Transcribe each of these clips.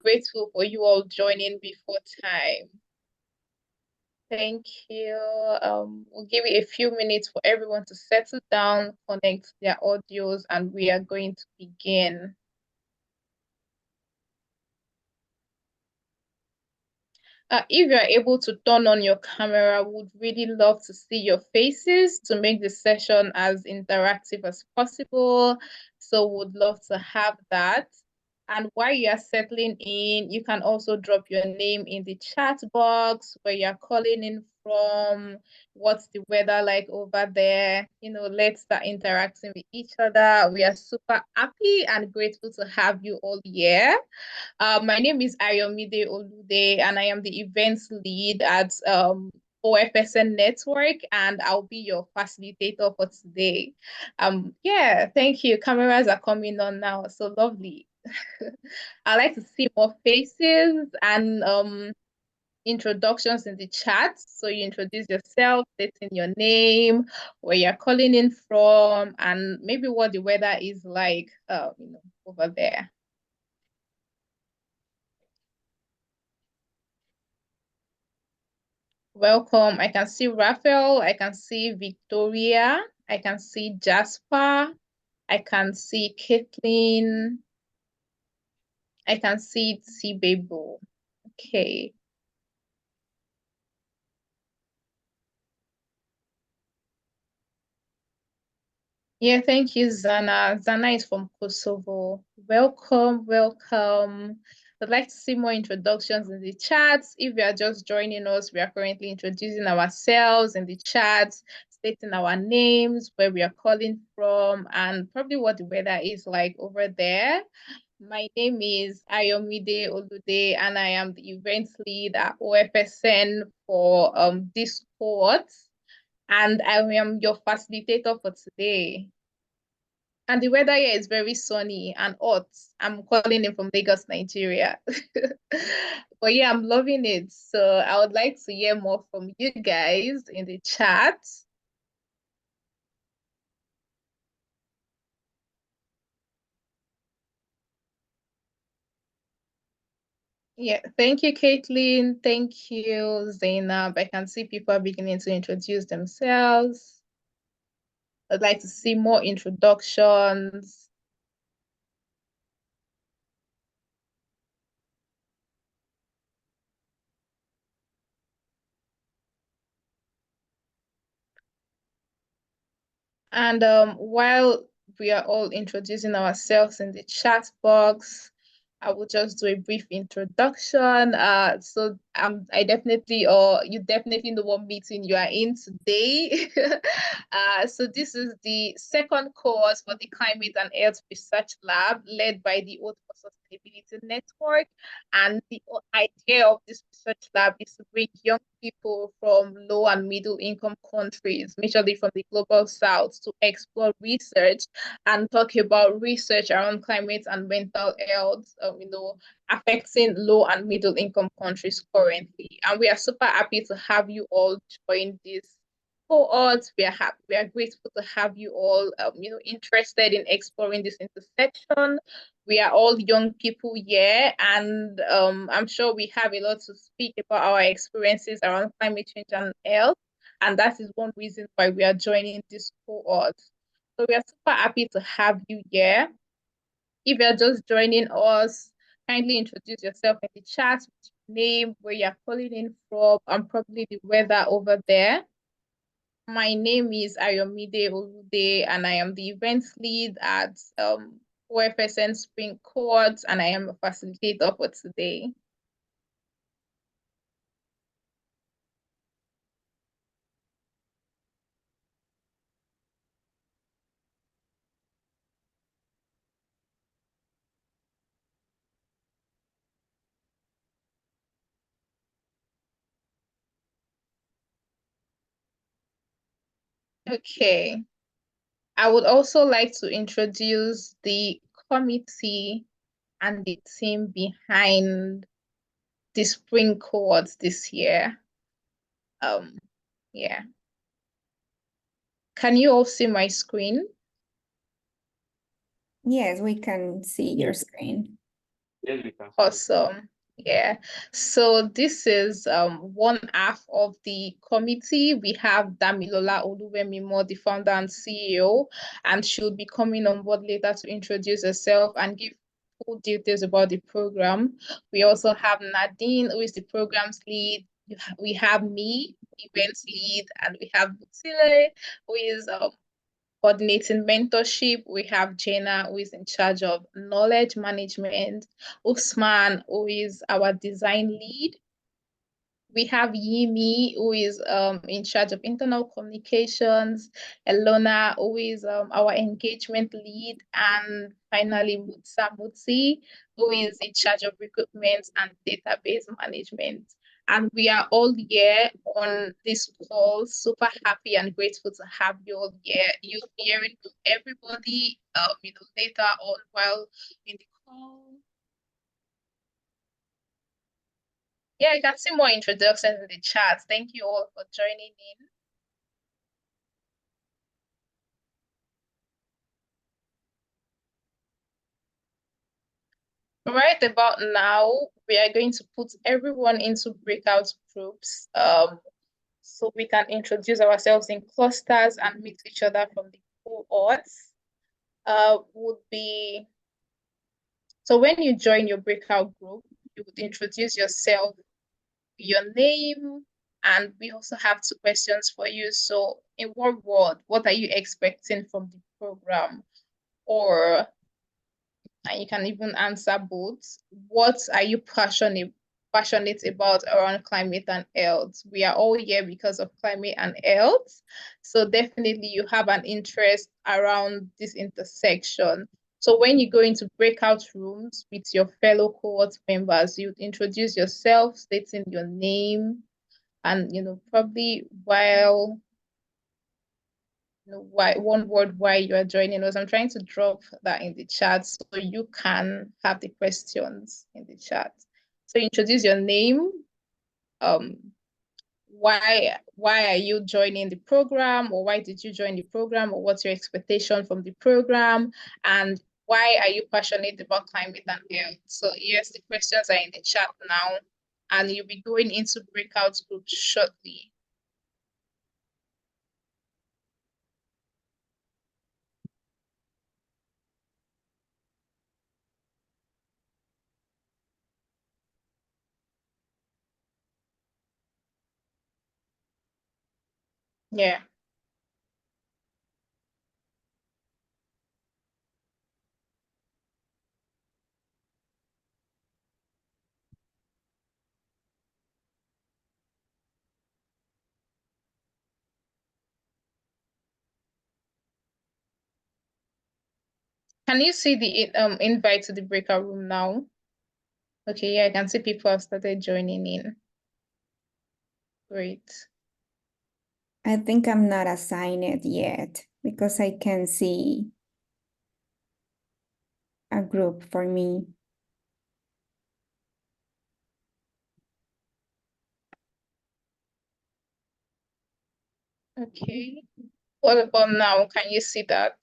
grateful for you all joining before time. Thank you. We'll give it a few minutes for everyone to settle down, connect their audios, and we are going to begin. If you are able to turn on your camera, would really love to see your faces to make the session as interactive as possible. So would love to have that. And while you are settling in, you can also drop your name in the chat box, where you're calling in from, what's the weather like over there. Let's start interacting with each other. We are super happy and grateful to have you all here. My name is Ayomide Olude, and I am the events lead at OFSN Network, and I'll be your facilitator for today. Yeah, thank you. Cameras are coming on now, so lovely. I like to see more faces and introductions in the chat. So you introduce yourself, stating your name, where you're calling in from, and maybe what the weather is like, over there. Welcome. I can see Raphael. I can see Victoria. I can see Jasper. I can see Caitlin. I can see Tibebo. Okay. Yeah, thank you, Zana. Zana is from Kosovo. Welcome, welcome. I'd like to see more introductions in the chat. If you are just joining us, we are currently introducing ourselves in the chat, stating our names, where we are calling from, and probably what the weather is like over there. My name is Ayomide Olude, and I am the events lead at OFSN for this cohort, and I am your facilitator for today. And the weather here is very sunny and hot. I'm calling in from Lagos, Nigeria. But yeah, I'm loving it. So I would like to hear more from you guys in the chat. Yeah, thank you, Caitlin. Thank you, Zainab. I can see people are beginning to introduce themselves. I'd like to see more introductions. And while we are all introducing ourselves in the chat box, I will just do a brief introduction. So I definitely, or you definitely know what meeting you are in today. So this is the second course for the Climate and Health Research Lab, led by the Oath for Sustainability Network. And the idea of this research lab is to bring young people from low and middle income countries, majorly from the global south, to explore research and talk about research around climate and mental health, affecting low and middle income countries currently. And we are super happy to have you all join this cohort. We are happy, we are grateful to have you all, interested in exploring this intersection. We are all young people here, and I'm sure we have a lot to speak about our experiences around climate change and health. And that is one reason why we are joining this cohort. So we are super happy to have you here. If you're just joining us, kindly introduce yourself in the chat with your name, where you're calling in from, and probably the weather over there. My name is Ayomide Olude, and I am the events lead at OFSN Spring Court, and I am a facilitator for today. Okay. I would also like to introduce the committee and the team behind the spring cohort this year. Yeah. Can you all see my screen? Yes, we can see your screen. Yes, we can. Awesome. Yeah. So this is one half of the committee. We have Damilola Oluwemimo, the founder and CEO, and she'll be coming on board later to introduce herself and give full details about the program. We also have Nadine, who is the programs lead. We have me, events lead, and we have Butile, who is coordinating mentorship. We have Jenna, who is in charge of knowledge management, Usman, who is our design lead. We have Yimi, who is in charge of internal communications, Elona, who is our engagement lead, and finally Mutsa Mutsi, who is in charge of recruitment and database management. And we are all here on this call, super happy and grateful to have you all here. You'll be hearing from everybody, later on while in the call. Yeah, I can see more introductions in the chat. Thank you all for joining in. Right about now, we are going to put everyone into breakout groups so we can introduce ourselves in clusters and meet each other from the cohorts. So when you join your breakout group, you would introduce yourself, your name, and we also have two questions for you. So in one word, what are you expecting from the program? Or and you can even answer both. What are you passionate about around climate and health? We are all here because of climate and health. So definitely you have an interest around this intersection. So when you go into breakout rooms with your fellow cohort members, you introduce yourself, stating your name, and probably while why one word why you are joining us. I'm trying to drop that in the chat so you can have the questions in the chat. So introduce your name, um, why are you joining the program, or why did you join the program, or what's your expectation from the program, and why are you passionate about climate and health? So yes, the questions are in the chat now, and you'll be going into breakout groups shortly. Yeah. Can you see the invite to the breakout room now? Okay, yeah, I can see people have started joining in. Great. I think I'm not assigned yet because I can see a group for me. Okay. What about now? Can you see that?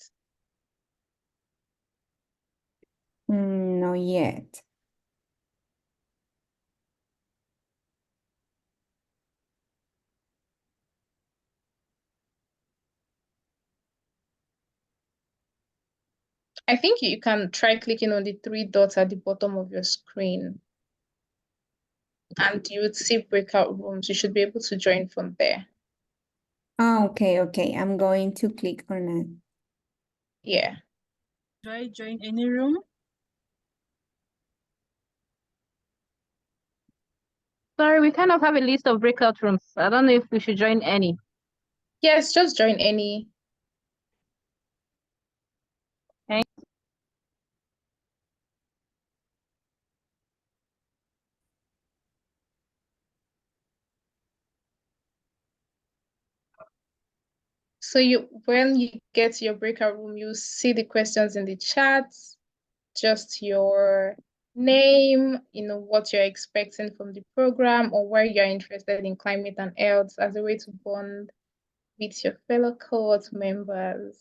Not yet. I think you can try clicking on the three dots at the bottom of your screen, and you would see breakout rooms. You should be able to join from there. Oh, okay. I'm going to click on it. Yeah. Do I join any room? Sorry, we kind of have a list of breakout rooms. I don't know if we should join any. Yes, just join any. Okay. So when you get to your breakout room, you see the questions in the chat, just your name, what you're expecting from the program, or why you're interested in climate and health as a way to bond with your fellow cohort members.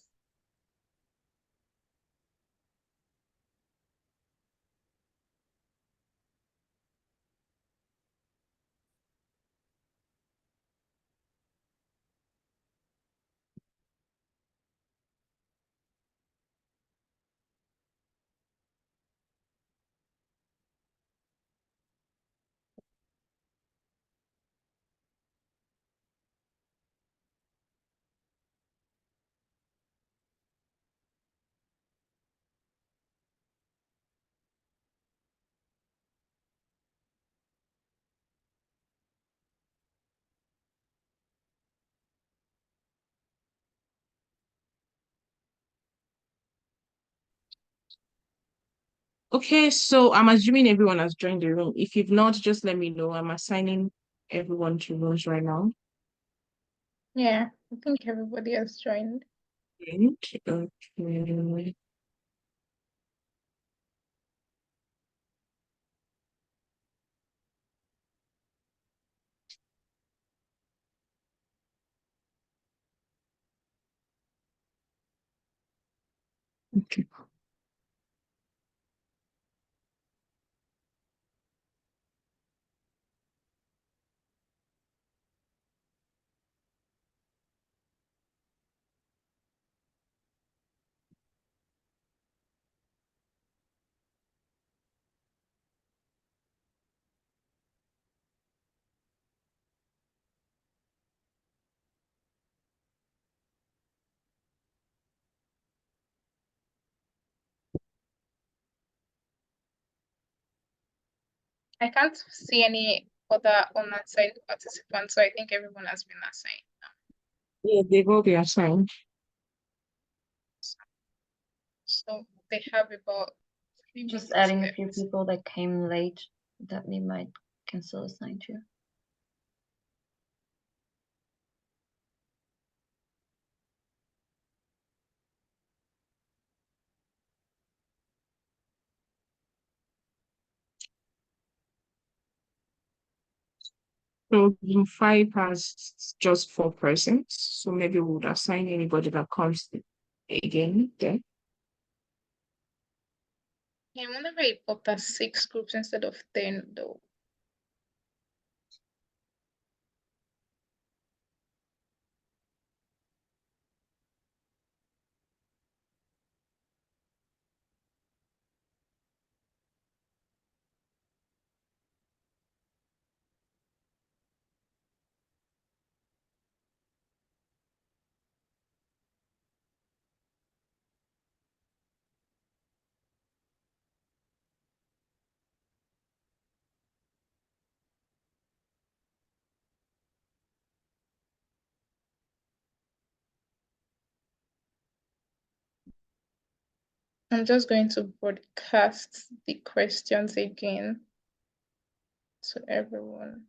Okay, so I'm assuming everyone has joined the room. If you've not, just let me know. I'm assigning everyone to rooms right now. Yeah, I think everybody has joined. Okay. Okay. I can't see any other unassigned participants, so I think everyone has been assigned. Yeah, they will be assigned. So they have about 3 Just minutes adding a left. few people that came late that we might can still assign to. So room 5 has just 4 persons. So maybe we would assign anybody that comes again there. Yeah, I wonder why it popped as 6 groups instead of 10 though. I'm just going to broadcast the questions again to everyone.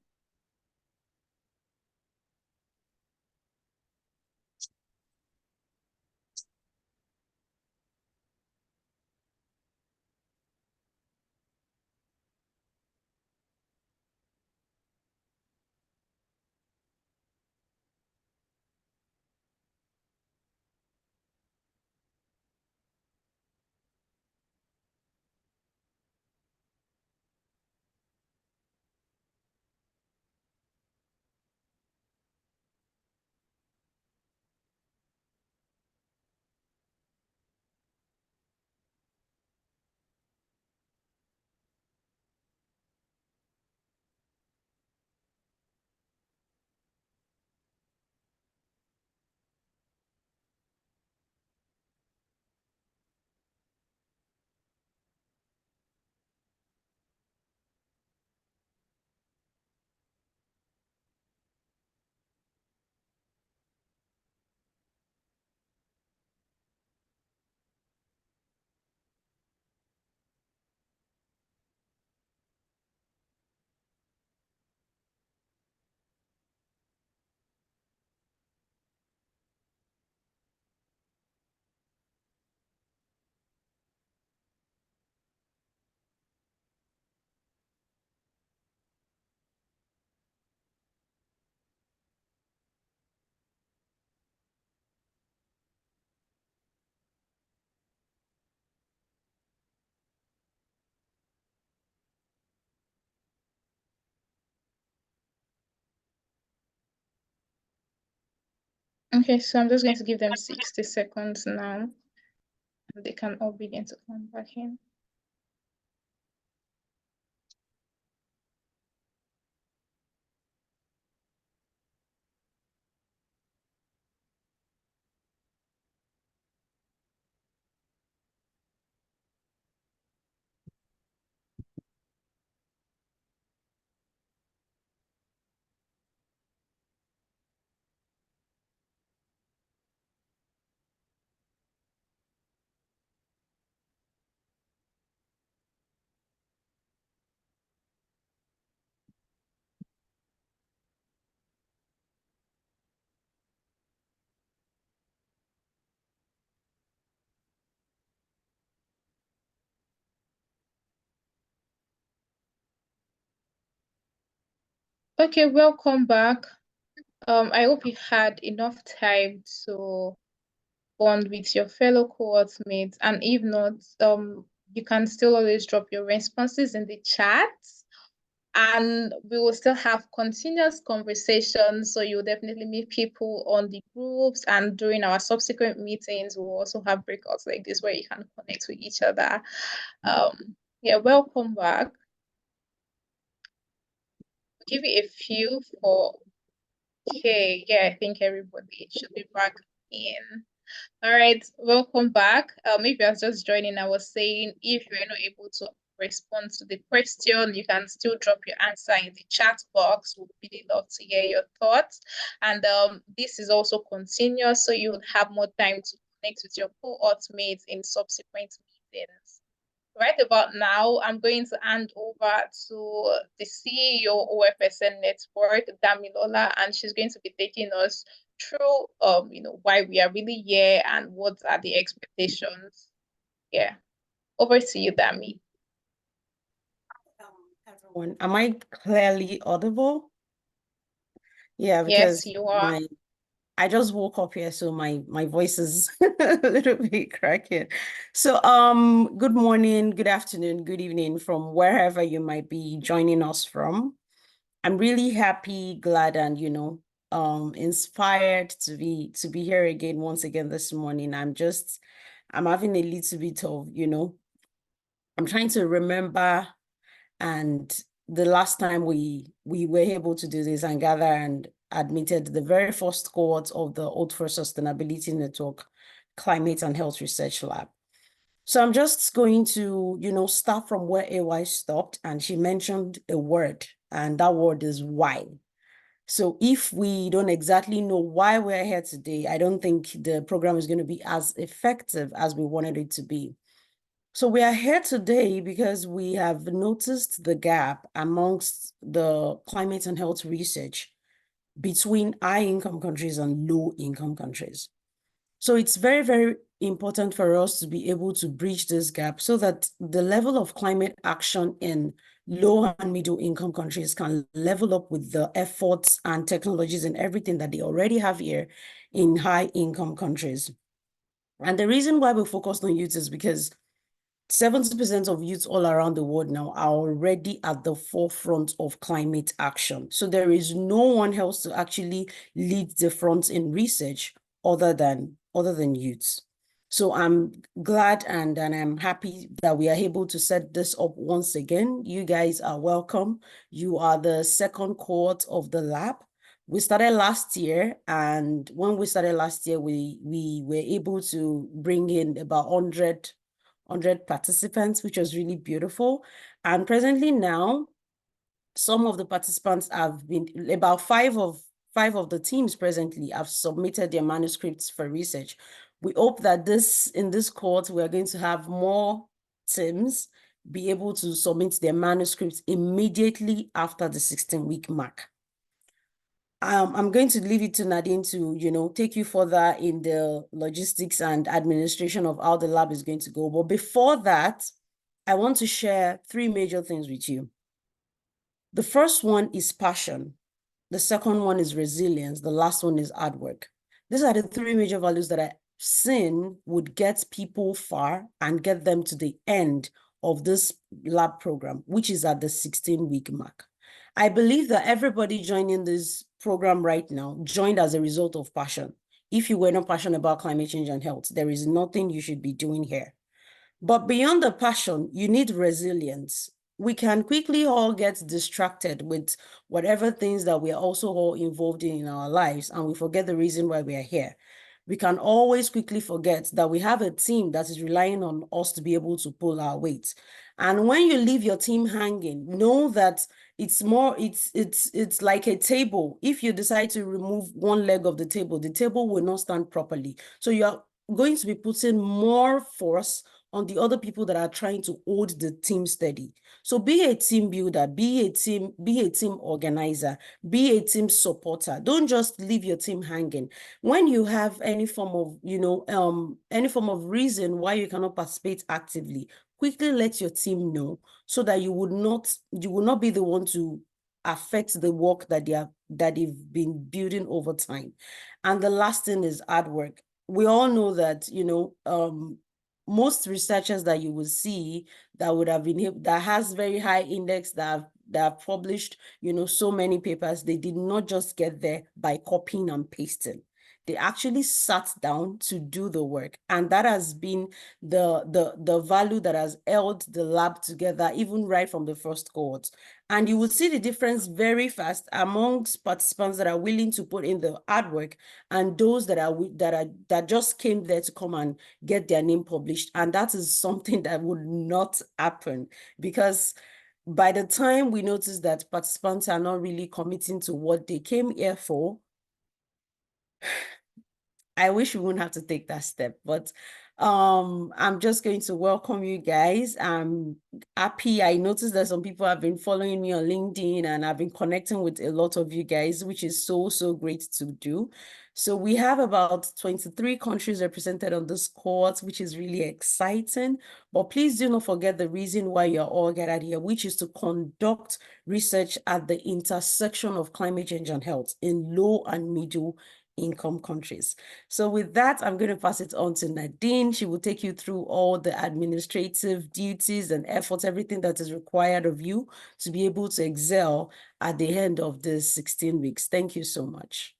Okay, so I'm just going to give them 60 seconds now. They can all begin to come back in. Okay, welcome back. I hope you had enough time to bond with your fellow cohort mates, and if not, you can still always drop your responses in the chat, and we will still have continuous conversations. So you'll definitely meet people on the groups, and during our subsequent meetings, we'll also have breakouts like this where you can connect with each other. Yeah, welcome back. Give it a few for. Okay, yeah, I think everybody should be back in. All right, welcome back. If you're just joining, I was saying if you're not able to respond to the question, you can still drop your answer in the chat box. We'd really love to hear your thoughts. And this is also continuous, so you would have more time to connect with your cohort mates in subsequent meetings. Right about now, I'm going to hand over to the CEO OFSN Network, Damilola, and she's going to be taking us through why we are really here and what are the expectations. Yeah. Over to you, Dami. Everyone, am I clearly audible? Yeah, Yes, because you are. I just woke up here, so my voice is a little bit cracking. So good morning, good afternoon, good evening from wherever you might be joining us from. I'm really happy, glad, and inspired to be here again once again this morning. I'm having a little bit of, I'm trying to remember, and the last time we were able to do this and gather and admitted the very first cohort of the Oath for Sustainability Network Climate and Health Research Lab. So I'm just going to, start from where AY stopped, and she mentioned a word, and that word is why. So if we don't exactly know why we're here today, I don't think the program is going to be as effective as we wanted it to be. So we are here today because we have noticed the gap amongst the climate and health research between high-income countries and low-income countries. So it's very, very important for us to be able to bridge this gap so that the level of climate action in low and middle income countries can level up with the efforts and technologies and everything that they already have here in high-income countries. And the reason why we focused on youth is because 70% of youth all around the world now are already at the forefront of climate action. So there is no one else to actually lead the front in research other than youths. So I'm glad and I'm happy that we are able to set this up once again. You guys are welcome. You are the second cohort of the lab. We started last year, and when we started last year, we were able to bring in about 100 participants, which was really beautiful. And presently now, some of the participants have been, about five of the teams presently have submitted their manuscripts for research. We hope that in this cohort, we are going to have more teams be able to submit their manuscripts immediately after the 16-week mark. I'm going to leave it to Nadine to, take you further in the logistics and administration of how the lab is going to go. But before that, I want to share 3 major things with you. The first one is passion. The second one is resilience. The last one is hard work. These are the 3 major values that I've seen would get people far and get them to the end of this lab program, which is at the 16-week mark. I believe that everybody joining this program right now joined as a result of passion. If you were not passionate about climate change and health, there is nothing you should be doing here. But beyond the passion, you need resilience. We can quickly all get distracted with whatever things that we are also all involved in our lives, and we forget the reason why we are here. We can always quickly forget that we have a team that is relying on us to be able to pull our weight. And when you leave your team hanging, know that it's like a table. If you decide to remove one leg of the table will not stand properly. So you are going to be putting more force on the other people that are trying to hold the team steady. So be a team builder, be a team organizer, be a team supporter. Don't just leave your team hanging. When you have any form of reason why you cannot participate actively, quickly let your team know so that you will not be the one to affect the work that they've been building over time. And the last thing is artwork. We all know that, you know, most researchers that you will see that would have been that has very high index that have published, you know, so many papers, they did not just get there by copying and pasting. They actually sat down to do the work, and that has been the value that has held the lab together, even right from the first cohort. And you will see the difference very fast amongst participants that are willing to put in the hard work and those that just came there to come and get their name published. And that is something that would not happen, because by the time we notice that participants are not really committing to what they came here for, I wish we wouldn't have to take that step, but I'm just going to welcome you guys. I'm happy. I noticed that some people have been following me on LinkedIn, and I've been connecting with a lot of you guys, which is so great to do. So we have about 23 countries represented on this cohort, which is really exciting. But please do not forget the reason why you're all gathered here, which is to conduct research at the intersection of climate change and health in low and middle income countries. So with that, I'm going to pass it on to Nadine. She will take you through all the administrative duties and efforts, everything that is required of you to be able to excel at the end of this 16 weeks. Thank you so much.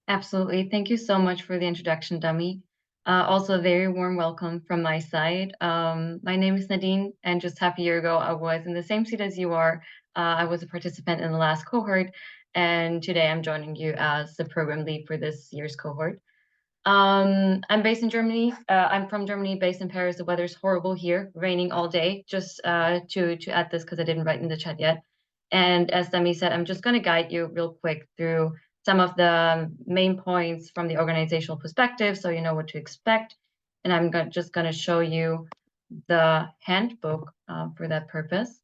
Absolutely. Thank you so much for the introduction, Dummy. Also, a very warm welcome from my side. My name is Nadine, and just half a year ago, I was in the same seat as you are. I was a participant in the last cohort, and today I'm joining you as the program lead for this year's cohort. I'm based in Germany. I'm from Germany, based in Paris. The weather's horrible here, raining all day. Just to add this, because I didn't write in the chat yet. And as Demi said, I'm just going to guide you real quick through some of the main points from the organizational perspective, so you know what to expect. And I'm just going to show you the handbook for that purpose,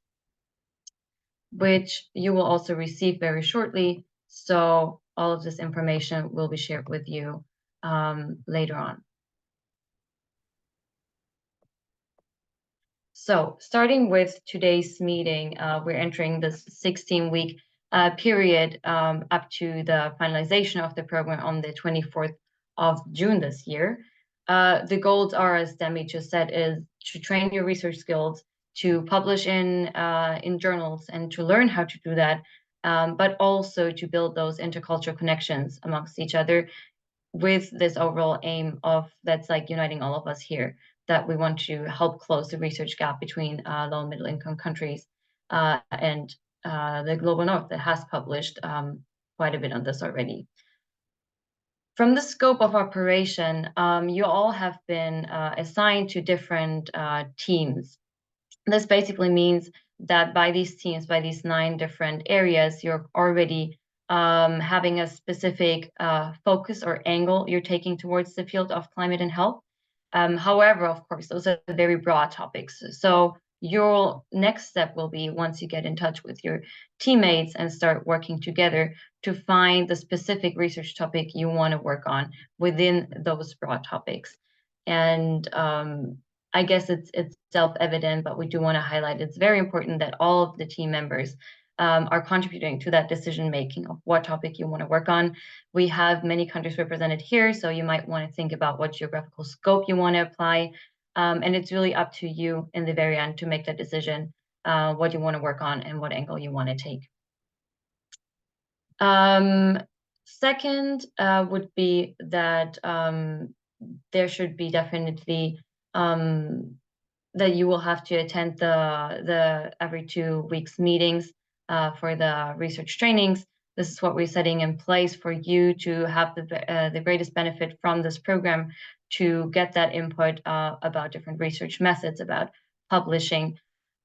which you will also receive very shortly. So all of this information will be shared with you later on. So starting with today's meeting, we're entering this 16-week period up to the finalization of the program on the 24th of June this year. The goals are, as Demi just said, is to train your research skills, to publish in journals, and to learn how to do that, but also to build those intercultural connections amongst each other, with this overall aim of that's like uniting all of us here, that we want to help close the research gap between low and middle income countries and the global north that has published quite a bit on this already. From the scope of operation, you all have been assigned to different teams. This basically means that by these teams, by these 9 different areas, you're already having a specific focus or angle you're taking towards the field of climate and health. However, of course, those are very broad topics. So your next step will be, once you get in touch with your teammates and start working together, to find the specific research topic you want to work on within those broad topics. And I guess it's self-evident, but we do want to highlight it's very important that all of the team members are contributing to that decision-making of what topic you want to work on. We have many countries represented here, so you might want to think about what geographical scope you want to apply. And it's really up to you in the very end to make that decision, what you want to work on and what angle you want to take. Second would be that there should be definitely that you will have to attend the every 2 weeks meetings for the research trainings. This is what we're setting in place for you to have the greatest benefit from this program, to get that input about different research methods, about publishing.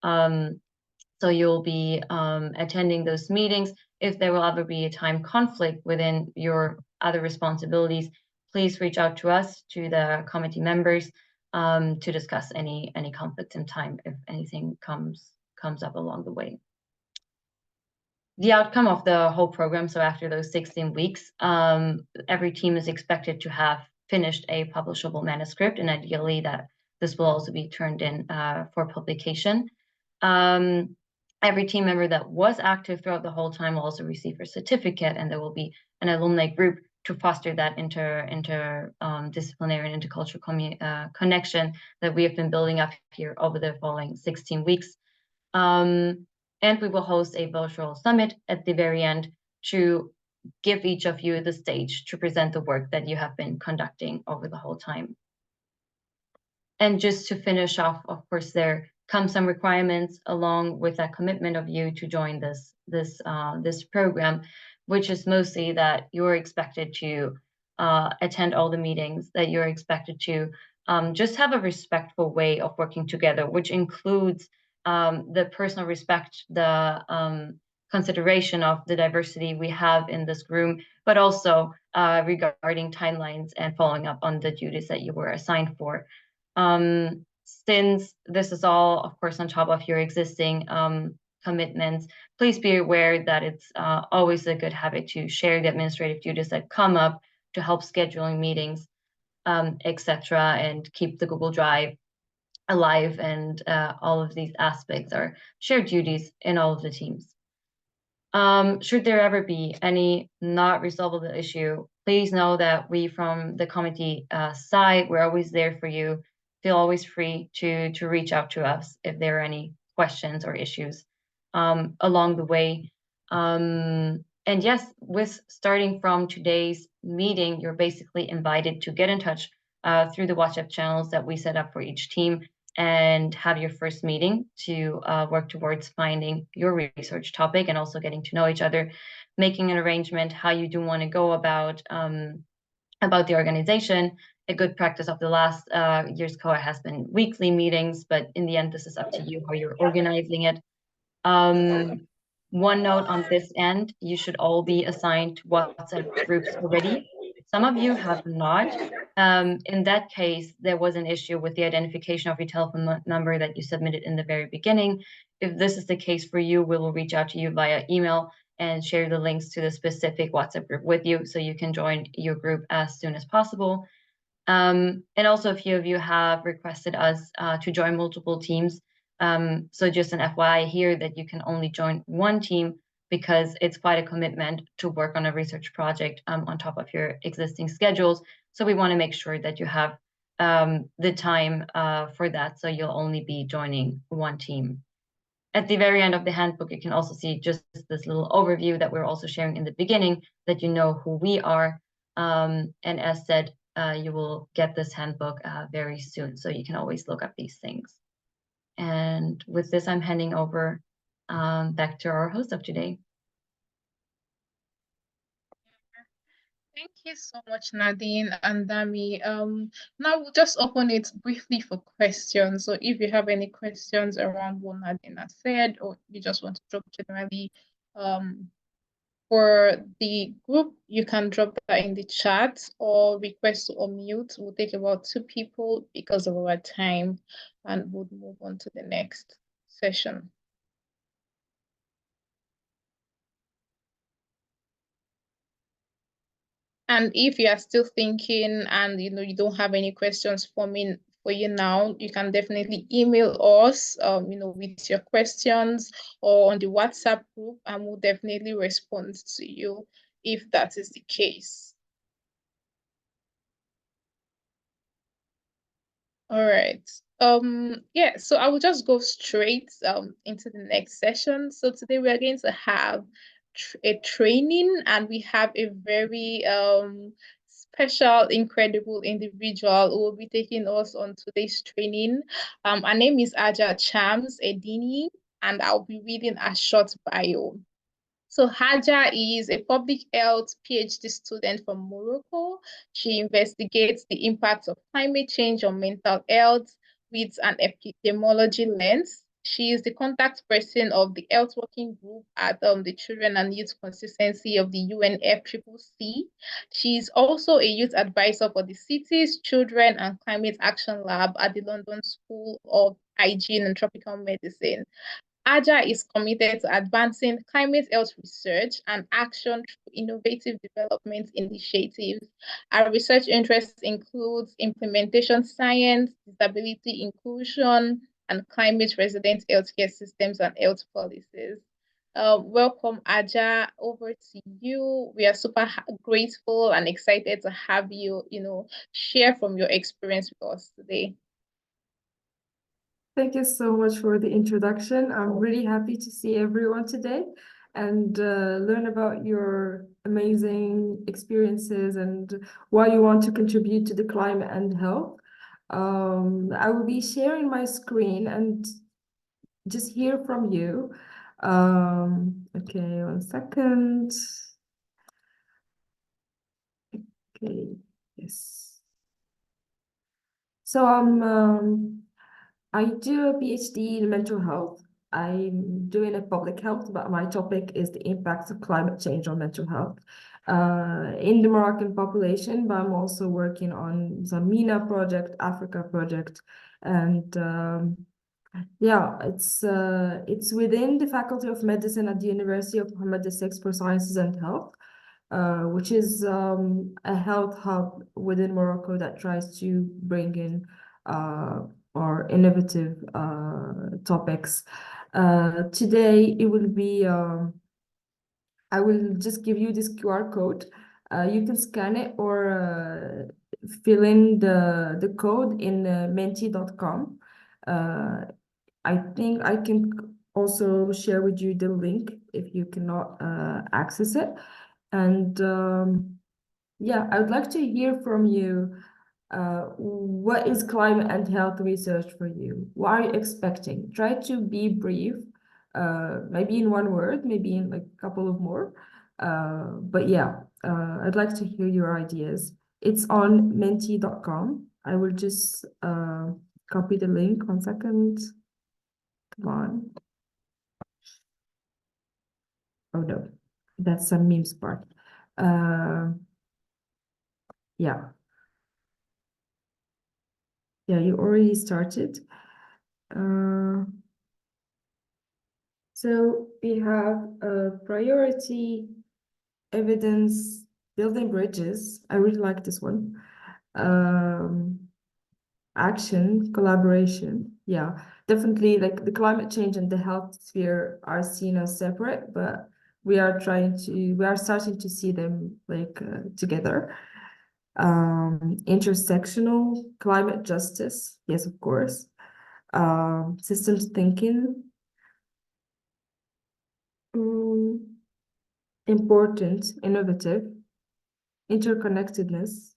So you'll be attending those meetings. If there will ever be a time conflict within your other responsibilities, please reach out to us, to the committee members, to discuss any conflicts in time if anything comes up along the way. The outcome of the whole program, so after those 16 weeks, every team is expected to have finished a publishable manuscript, and ideally that this will also be turned in for publication. Every team member that was active throughout the whole time will also receive a certificate, and there will be an alumni group to foster that interdisciplinary and intercultural connection that we have been building up here over the following 16 weeks. And we will host a virtual summit at the very end to give each of you the stage to present the work that you have been conducting over the whole time. And just to finish off, of course, there come some requirements along with that commitment of you to join this program, which is mostly that you're expected to attend all the meetings, that you're expected to just have a respectful way of working together, which includes the personal respect, the consideration of the diversity we have in this room, but also regarding timelines and following up on the duties that you were assigned for. Since this is all, of course, on top of your existing commitments, please be aware that it's always a good habit to share the administrative duties that come up to help scheduling meetings, etc., and keep the Google Drive alive. And all of these aspects are shared duties in all of the teams. Should there ever be any not resolvable issue, please know that we from the committee side, we're always there for you. Feel always free to reach out to us if there are any questions or issues along the way. And yes, with starting from today's meeting, you're basically invited to get in touch through the WhatsApp channels that we set up for each team and have your first meeting to work towards finding your research topic and also getting to know each other, making an arrangement how you do want to go about the organization. A good practice of the last year's cohort has been weekly meetings, but in the end, this is up to you how you're organizing it. One note on this end, you should all be assigned to WhatsApp groups already. Some of you have not. In that case, there was an issue with the identification of your telephone number that you submitted in the very beginning. If this is the case for you, we will reach out to you via email and share the links to the specific WhatsApp group with you so you can join your group as soon as possible. And also a few of you have requested us to join multiple teams. So just an FYI here that you can only join one team because it's quite a commitment to work on a research project on top of your existing schedules. So we want to make sure that you have the time for that. So you'll only be joining one team. At the very end of the handbook, you can also see just this little overview that we're also sharing in the beginning, that you know who we are. And as said, you will get this handbook very soon. So you can always look up these things. And with this, I'm handing over back to our host of today. Thank you so much, Nadine and Dami. Now we'll just open it briefly for questions. So if you have any questions around what Nadine has said, or you just want to drop generally for the group, you can drop that in the chat or request to unmute. We'll take about 2 people because of our time, and we'll move on to the next session. And if you are still thinking and you don't have any questions for you now, you can definitely email us with your questions or on the WhatsApp group, and we'll definitely respond to you if that is the case. All right. Yeah, so I will just go straight into the next session. So today we are going to have a training, and we have a very special, incredible individual who will be taking us on today's training. Her name is Hajar Chams Eddine, and I'll be reading a short bio. So Hajar is a public health PhD student from Morocco. She investigates the impact of climate change on mental health with an epidemiology lens. She is the contact person of the health working group at the Children and Youth Constituency of the UNFCCC. She is also a youth advisor for the Cities, Children and Climate Action Lab at the London School of Hygiene and Tropical Medicine. Hajar is committed to advancing climate health research and action through innovative development initiatives. Our research interests include implementation science, disability inclusion, and climate-resilient healthcare systems and health policies. Welcome, Hajar. Over to you. We are super grateful and excited to have you, share from your experience with us today. Thank you so much for the introduction. I'm really happy to see everyone today and learn about your amazing experiences and why you want to contribute to the climate and health. I will be sharing my screen and just hear from you. Okay, 1 second. Okay, yes. So I do a PhD in mental health. I'm doing a public health, but my topic is the impacts of climate change on mental health in the Moroccan population, but I'm also working on the MENA project, Africa project, and yeah, it's within the Faculty of Medicine at the University of Mohammed VI for Sciences and Health, which is a health hub within Morocco that tries to bring in or innovative topics. Today it will be I will just give you this QR code. You can scan it or fill in the code in menti.com. I think I can also share with you the link if you cannot access it. And yeah, I would like to hear from you. What is climate and health research for you? What are you expecting? Try to be brief, maybe in 1 word, maybe in like a couple of more. But yeah, I'd like to hear your ideas. It's on menti.com. I will just copy the link. 1 second. Come on. Oh no, that's some memes part. Yeah. Yeah, you already started. So we have priority, evidence, building bridges. I really like this one. Action, collaboration. Yeah, definitely like the climate change and the health sphere are seen as separate, but we are starting to see them like together. Intersectional climate justice, yes, of course. Systems thinking, important, innovative, interconnectedness.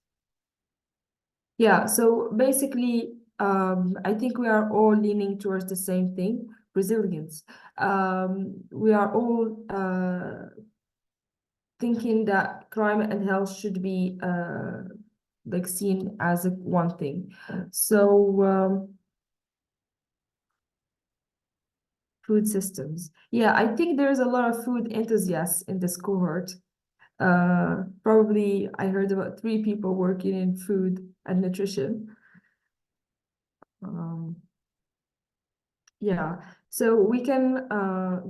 Yeah, so basically, I think we are all leaning towards the same thing, resilience. We are all thinking that climate and health should be like seen as one thing. So food systems. Yeah, I think there's a lot of food enthusiasts in this cohort. Probably I heard about 3 people working in food and nutrition. Yeah, so we can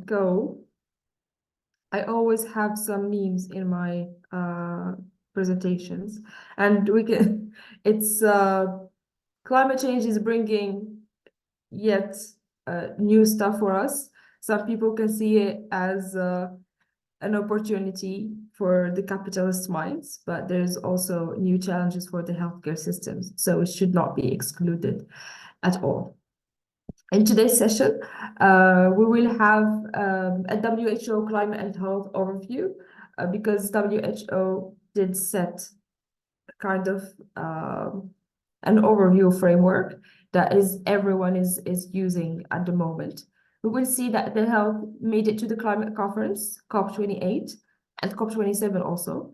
go. I always have some memes in my presentations, and we can. It's climate change is bringing yet new stuff for us. Some people can see it as an opportunity for the capitalist minds, but there's also new challenges for the healthcare systems, so it should not be excluded at all. In today's session, we will have a WHO climate and health overview because WHO did set kind of an overview framework that everyone is using at the moment. We will see that the health made it to the climate conference, COP28, and COP27 also.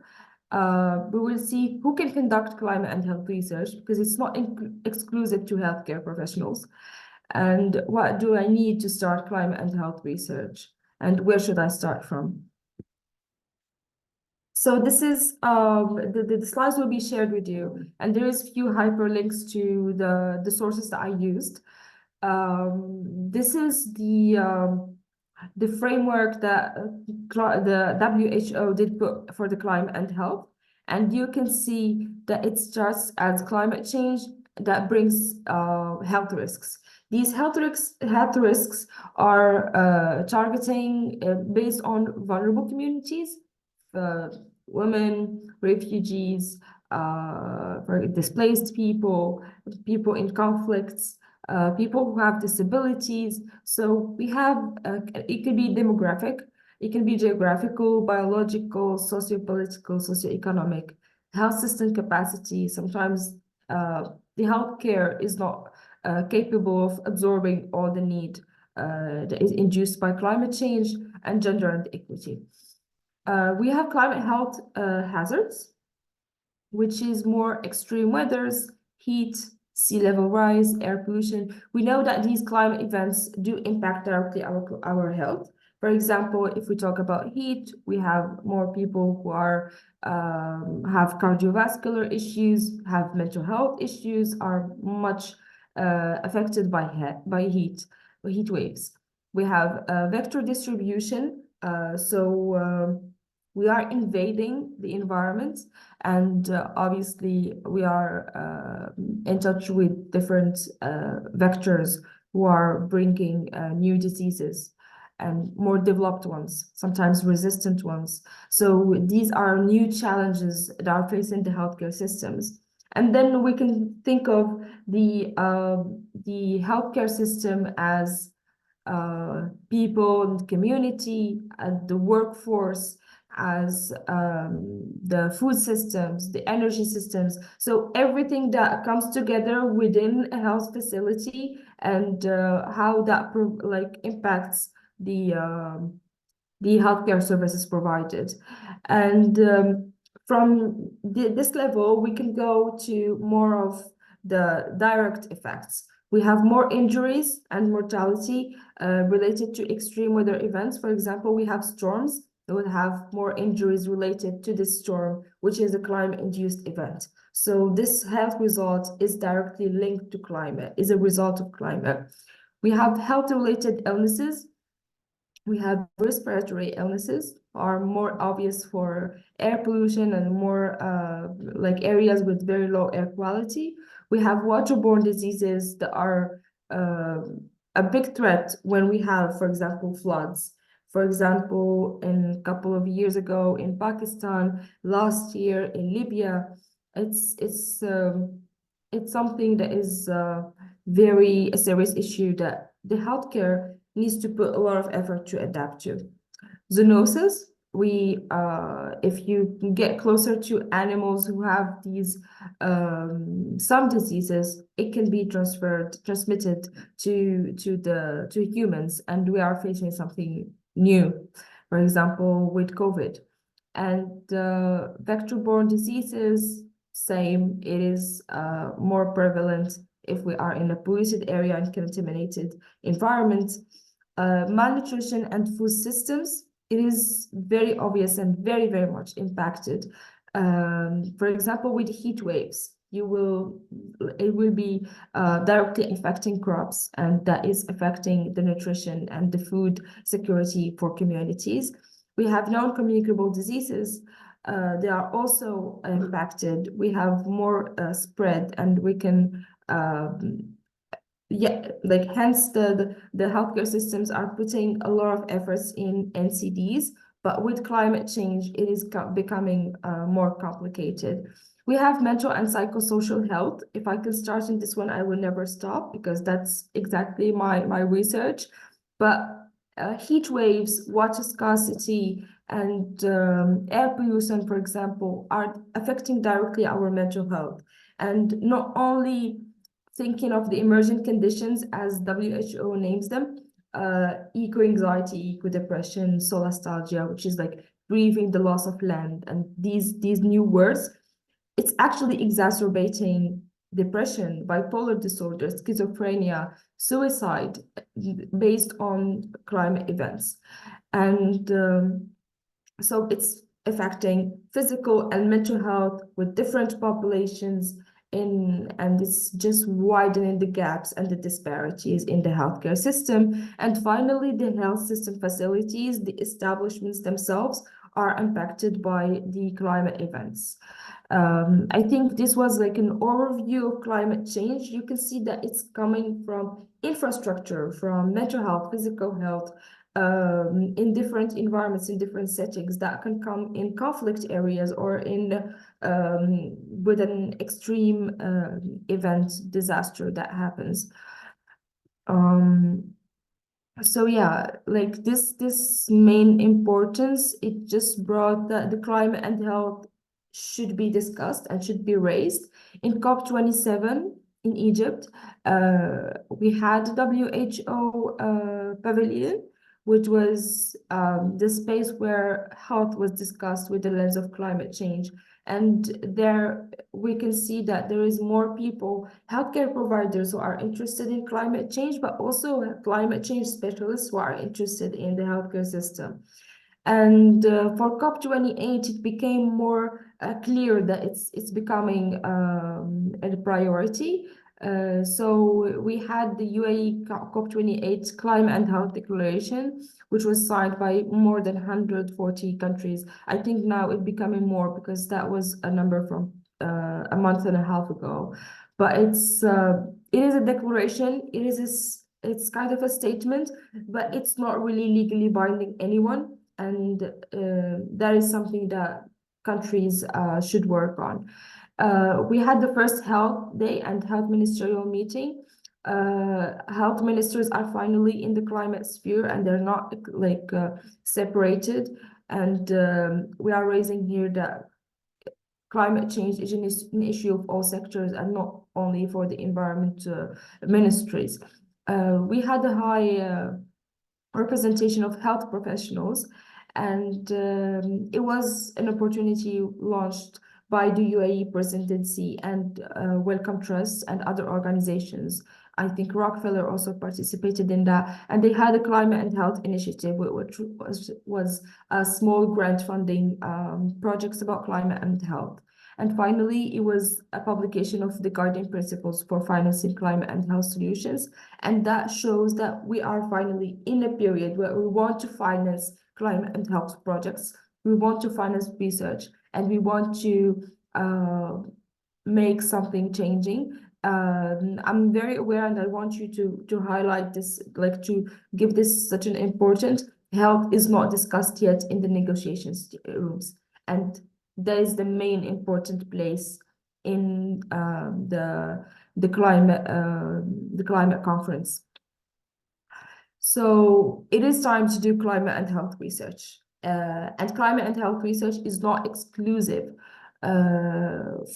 We will see who can conduct climate and health research because it's not exclusive to healthcare professionals. And what do I need to start climate and health research? And where should I start from? So this is the slides will be shared with you, and there is few hyperlinks to the sources that I used. This is the framework that the WHO did put for the climate and health, and you can see that it starts as climate change that brings health risks. These health risks are targeting based on vulnerable communities, women, refugees, displaced people, people in conflicts, people who have disabilities. So we have, it could be demographic, it can be geographical, biological, sociopolitical, socioeconomic, health system capacity. Sometimes the healthcare is not capable of absorbing all the need that is induced by climate change and gender and equity. We have climate health hazards, which is more extreme weathers, heat, sea level rise, air pollution. We know that these climate events do impact directly our health. For example, if we talk about heat, we have more people who are have cardiovascular issues, have mental health issues, are much affected by heat waves. We have vector distribution, we are invading the environment, and obviously we are in touch with different vectors who are bringing new diseases and more developed ones, sometimes resistant ones. So these are new challenges that are facing the healthcare systems. And then we can think of the healthcare system as people and community, the workforce, as the food systems, the energy systems. So everything that comes together within a health facility, and how that impacts the healthcare services provided. And from this level, we can go to more of the direct effects. We have more injuries and mortality related to extreme weather events. For example, we have storms that will have more injuries related to this storm, which is a climate-induced event. So this health result is directly linked to climate, is a result of climate. We have health-related illnesses. We have respiratory illnesses, are more obvious for air pollution and more areas with very low air quality. We have waterborne diseases that are a big threat when we have, for example, floods. For example, a couple of years ago in Pakistan, last year in Libya, it's something that is very a serious issue that the healthcare needs to put a lot of effort to adapt to. Zoonosis, if you get closer to animals who have these some diseases, it can be transmitted to humans, and we are facing something new, for example, with COVID. And vector-borne diseases, same, it is more prevalent if we are in a polluted area and contaminated environment. Malnutrition and food systems, it is very obvious and very, very much impacted. For example, with heat waves, it will be directly affecting crops, and that is affecting the nutrition and the food security for communities. We have non-communicable diseases. They are also impacted. We have more spread, and we can hence the healthcare systems are putting a lot of efforts in NCDs, but with climate change, it is becoming more complicated. We have mental and psychosocial health. If I could start in this one, I will never stop, because that's exactly my research. But heat waves, water scarcity, and air pollution, for example, are affecting directly our mental health. And not only thinking of the emergent conditions as WHO names them, eco-anxiety, eco-depression, solastalgia, which is like grieving the loss of land, and these new words, it's actually exacerbating depression, bipolar disorder, schizophrenia, suicide based on climate events. And so it's affecting physical and mental health with different populations, and it's just widening the gaps and the disparities in the healthcare system. And finally, the health system facilities, the establishments themselves, are impacted by the climate events. I think this was like an overview of climate change. You can see that it's coming from infrastructure, from mental health, physical health, in different environments, in different settings that can come in conflict areas or in with an extreme event, disaster that happens. So yeah, like this main importance, it just brought that the climate and health should be discussed and should be raised. In COP27 in Egypt, we had WHO pavilion, which was the space where health was discussed with the lens of climate change. And there we can see that there is more people, healthcare providers who are interested in climate change, but also climate change specialists who are interested in the healthcare system. And for COP28, it became more clear that it's becoming a priority. So we had the UAE COP28 Climate and Health Declaration, which was signed by more than 140 countries. I think now it's becoming more because that was a number from a month and a half ago. But it is a declaration. It's kind of a statement, but it's not really legally binding anyone. And that is something that countries should work on. We had the first health day and health ministerial meeting. Health ministers are finally in the climate sphere and they're not like separated. And we are raising here that climate change is an issue of all sectors and not only for the environment ministries. We had a high representation of health professionals, and it was an opportunity launched by the UAE presidency and Wellcome Trust and other organizations. I think Rockefeller also participated in that, and they had a climate and health initiative, which was a small grant funding projects about climate and health. And finally, it was a publication of the guiding principles for financing climate and health solutions. And that shows that we are finally in a period where we want to finance climate and health projects. We want to finance research and we want to make something changing. I'm very aware and I want you to highlight this, like to give this such an important. Health is not discussed yet in the negotiations rooms. And that is the main important place in the climate conference. So it is time to do climate and health research. And climate and health research is not exclusive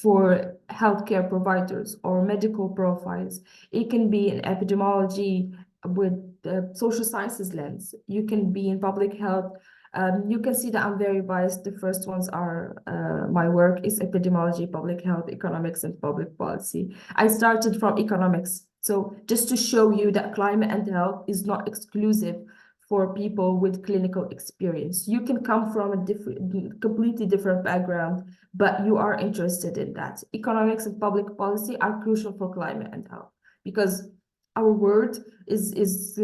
for healthcare providers or medical profiles. It can be in epidemiology with the social sciences lens. You can be in public health. You can see that I'm very biased. The first ones are my work is epidemiology, public health, economics, and public policy. I started from economics. So just to show you that climate and health is not exclusive for people with clinical experience. You can come from a completely different background, but you are interested in that. Economics and public policy are crucial for climate and health because our world is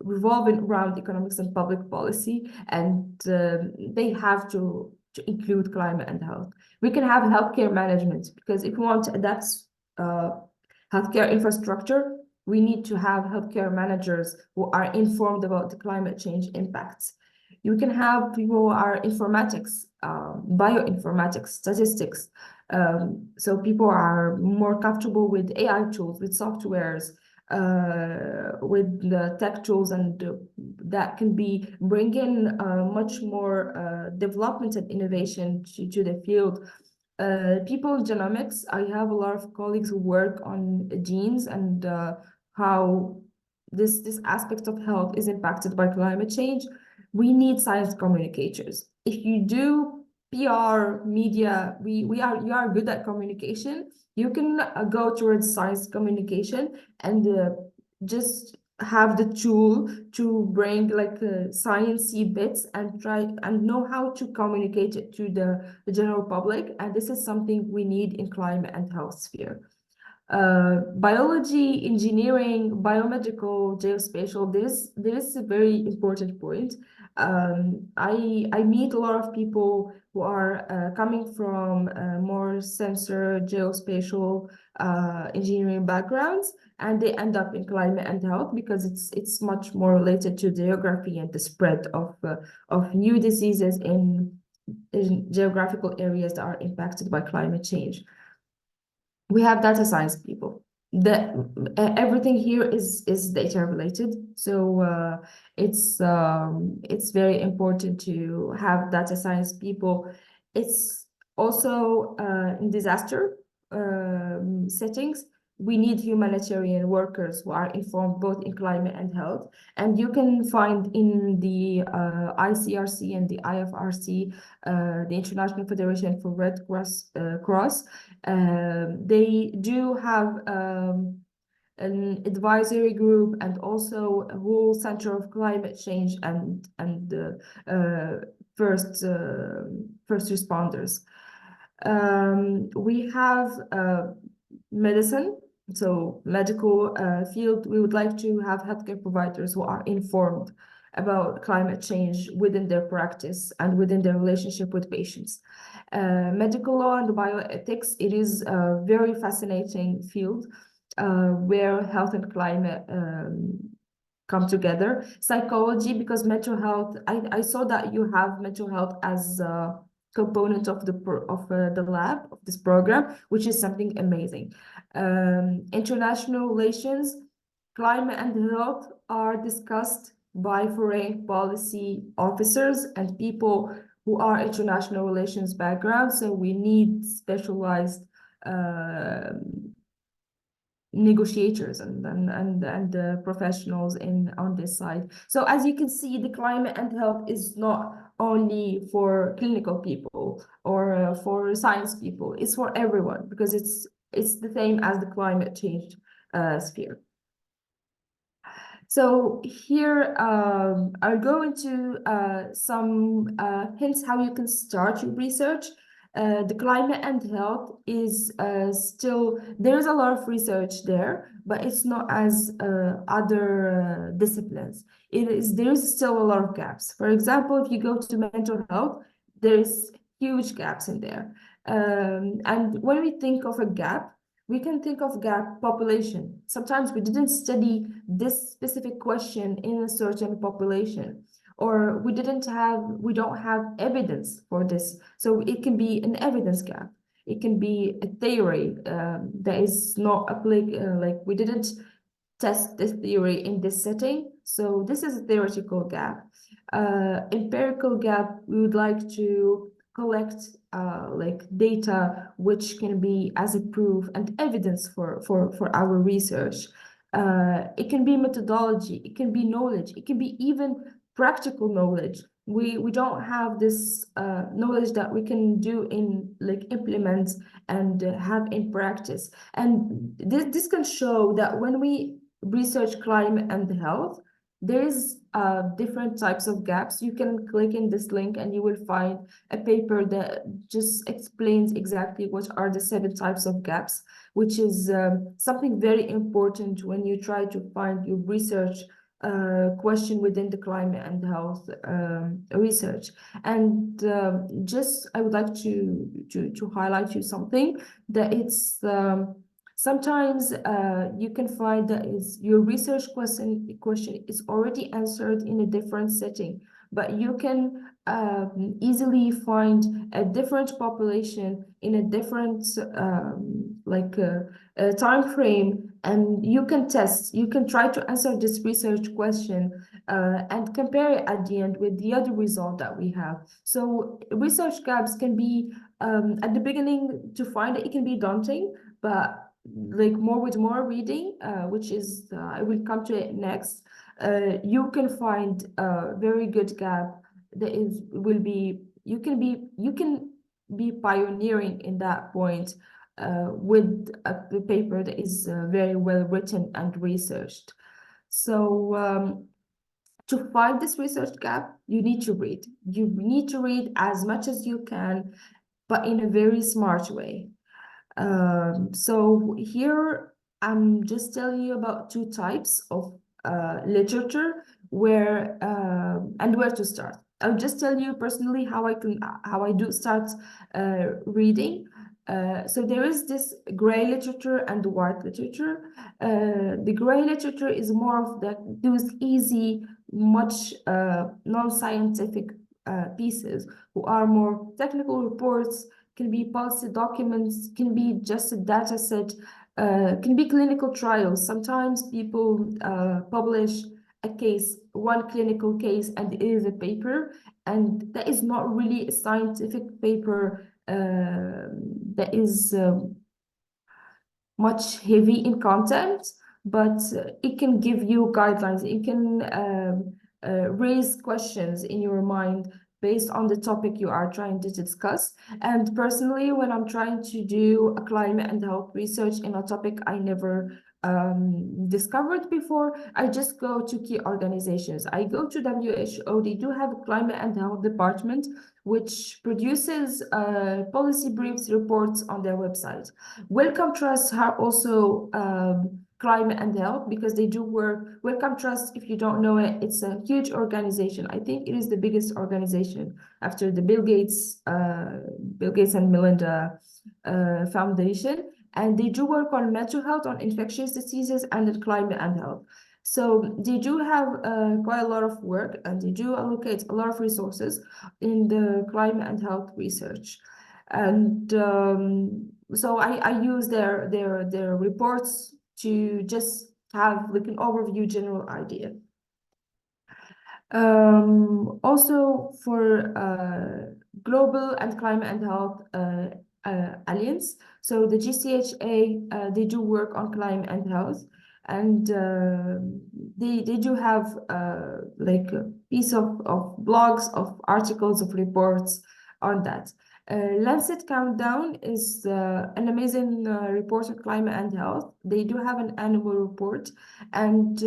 revolving around economics and public policy, and they have to include climate and health. We can have healthcare management because if we want to adapt healthcare infrastructure, we need to have healthcare managers who are informed about the climate change impacts. You can have people who are informatics, bioinformatics, statistics. So people are more comfortable with AI tools, with softwares, with the tech tools, and that can be bring in much more development and innovation to the field. People in genomics, I have a lot of colleagues who work on genes and how this aspect of health is impacted by climate change. We need science communicators. If you do PR, media, you are good at communication. You can go towards science communication and just have the tool to bring like sciencey bits and try and know how to communicate it to the general public. And this is something we need in climate and health sphere. Biology, engineering, biomedical, geospatial, this is a very important point. I meet a lot of people who are coming from more sensor geospatial engineering backgrounds, and they end up in climate and health because it's much more related to geography and the spread of new diseases in geographical areas that are impacted by climate change. We have data science people. Everything here is data related, so it's very important to have data science people. It's also in disaster settings. We need humanitarian workers who are informed both in climate and health. And you can find in the ICRC and the IFRC, the International Federation for Red Cross, they do have an advisory group and also a whole center of climate change and first responders. We have medicine, so medical field. We would like to have healthcare providers who are informed about climate change within their practice and within their relationship with patients. Medical law and bioethics, it is a very fascinating field where health and climate come together. Psychology, because mental health, I saw that you have mental health as a component of the lab of this program, which is something amazing. International relations, climate and health are discussed by foreign policy officers and people who are international relations background. So we need specialized negotiators and professionals on this side. So as you can see, the climate and health is not only for clinical people or for science people. It's for everyone because it's the same as the climate change sphere. So here I'll go into some hints how you can start your research. The climate and health is still, there's a lot of research there, but it's not as other disciplines. There's still a lot of gaps. For example, if you go to mental health, there's huge gaps in there. And when we think of a gap, we can think of gap population. Sometimes we didn't study this specific question in a certain population, or we don't have evidence for this. So it can be an evidence gap. It can be a theory that is not applicable, like we didn't test this theory in this setting. So this is a theoretical gap. Empirical gap, we would like to collect like data which can be as a proof and evidence for our research. It can be methodology, it can be knowledge, it can be even practical knowledge. We don't have this knowledge that we can do in like implement and have in practice. And this can show that when we research climate and health, there is different types of gaps. You can click in this link and you will find a paper that just explains exactly what are the 7 types of gaps, which is something very important when you try to find your research question within the climate and health research. And just I would like to highlight you something that it's sometimes you can find that your research question is already answered in a different setting, but you can easily find a different population in a different time frame, and you can try to answer this research question and compare it at the end with the other result that we have. So research gaps can be at the beginning, to find it can be daunting, but like more reading, which is I will come to it next, you can find a very good gap that you can be pioneering in that point with a paper that is very well written and researched. So to find this research gap, you need to read. You need to read as much as you can, but in a very smart way. So here I'm just telling you about 2 types of literature. where to start. I'll just tell you personally how I do start reading. So there is this gray literature and white literature. The gray literature is more of those easy, much non-scientific pieces, who are more technical reports, can be policy documents, can be just a data set, can be clinical trials. Sometimes people publish a case, one clinical case, and it is a paper, and that is not really a scientific paper that is much heavy in content, but it can give you guidelines. It can raise questions in your mind based on the topic you are trying to discuss. And personally, when I'm trying to do a climate and health research in a topic I never discovered before, I just go to key organizations. I go to WHO. They do have a climate and health department, which produces policy briefs, reports on their website. Wellcome Trust are also climate and health, because they do work. Wellcome Trust, if you don't know it, it's a huge organization. I think it is the biggest organization after the Bill Gates and Melinda Foundation. And they do work on mental health, on infectious diseases, and on climate and health. So they do have quite a lot of work, and they do allocate a lot of resources in the climate and health research. And so I use their reports to just have like an overview, general idea. Also for global and climate and health alliance. So the GCHA, they do work on climate and health, and they do have like a piece of blogs, of articles, of reports on that. Lancet Countdown is an amazing report on climate and health. They do have an annual report, and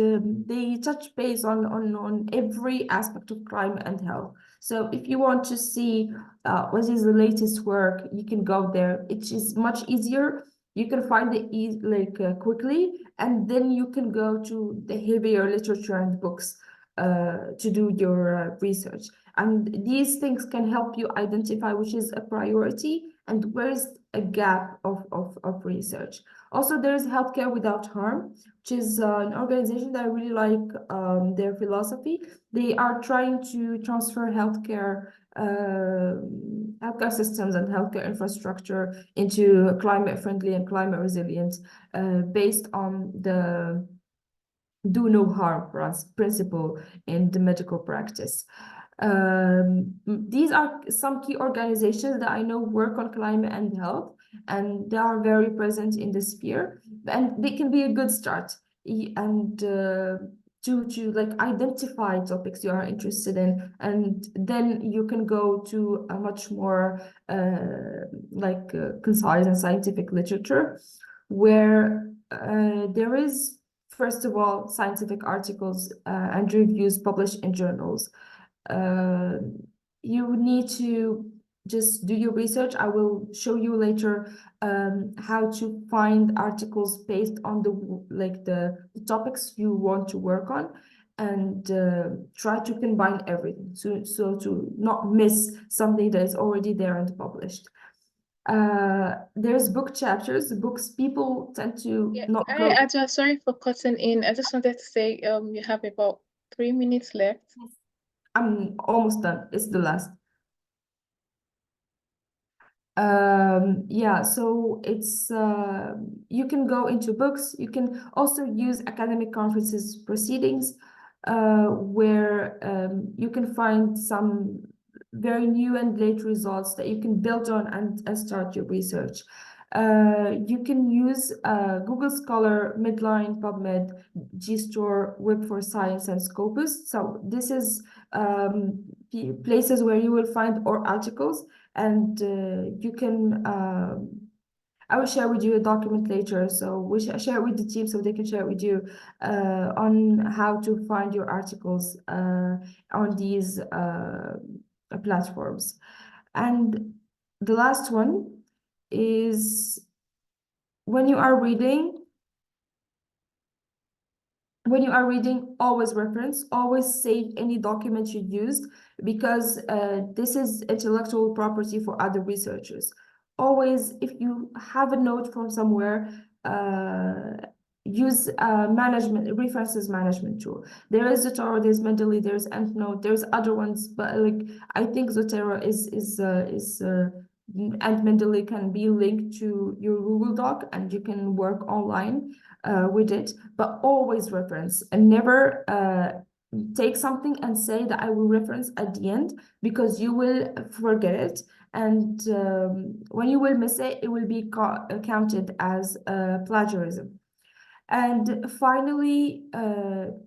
they touch base on every aspect of climate and health. So if you want to see what is the latest work, you can go there. It is much easier. You can find it quickly, and then you can go to the heavier literature and books to do your research. And these things can help you identify which is a priority and where is a gap of research. Also, there is Healthcare Without Harm, which is an organization that I really like their philosophy. They are trying to transfer healthcare systems and healthcare infrastructure into climate-friendly and climate-resilient based on the do no harm principle in the medical practice. These are some key organizations that I know work on climate and health, and they are very present in the sphere, and they can be a good start. And to like identify topics you are interested in, and then you can go to a much more concise and scientific literature, where there is, first of all, scientific articles and reviews published in journals. You need to just do your research. I will show you later how to find articles based on the topics you want to work on, and try to combine everything so to not miss something that is already there and published. There's book chapters. Books, people tend to not go. Hajar, sorry for cutting in. I just wanted to say you have about 3 minutes left. I'm almost done. It's the last. Yeah, so it's you can go into books. You can also use academic conferences proceedings, where you can find some very new and late results that you can build on and start your research. You can use Google Scholar, Midline, PubMed, GStore, Web4Science, and Scopus. So this is places where you will find our articles, and you can I will share with you a document later, so we share it with the team so they can share it with you on how to find your articles on these platforms. And the last one is, when you are reading, when you are reading, always reference, always save any document you used, because this is intellectual property for other researchers. Always, if you have a note from somewhere, use references management tool. There is Zotero, there's Mendeley, there's EndNote, there's other ones, but like I think Zotero is and Mendeley can be linked to your Google Doc, and you can work online with it, but always reference, and never take something and say that I will reference at the end, because you will forget it, and when you will miss it, it will be counted as plagiarism. And finally,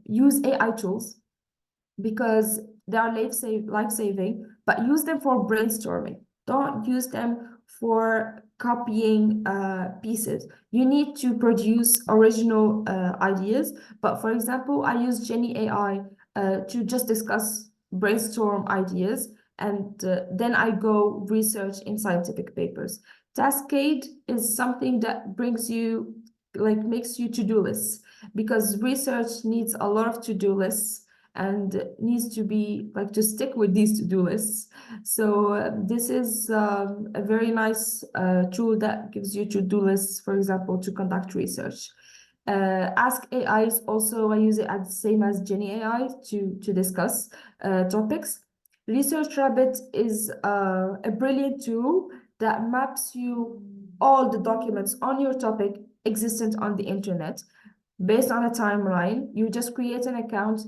use AI tools, because they are life-saving, but use them for brainstorming. Don't use them for copying pieces. You need to produce original ideas. But for example, I use Jenny AI to just discuss, brainstorm ideas, and then I go research in scientific papers. Tascade is something that brings you, like, makes you to-do lists, because research needs a lot of to-do lists and needs to be like to stick with these to-do lists. So this is a very nice tool that gives you to-do lists, for example, to conduct research. Ask AI is also, I use it as the same as Jenny AI to discuss topics. Research Rabbit is a brilliant tool that maps you all the documents on your topic existent on the internet based on a timeline. You just create an account,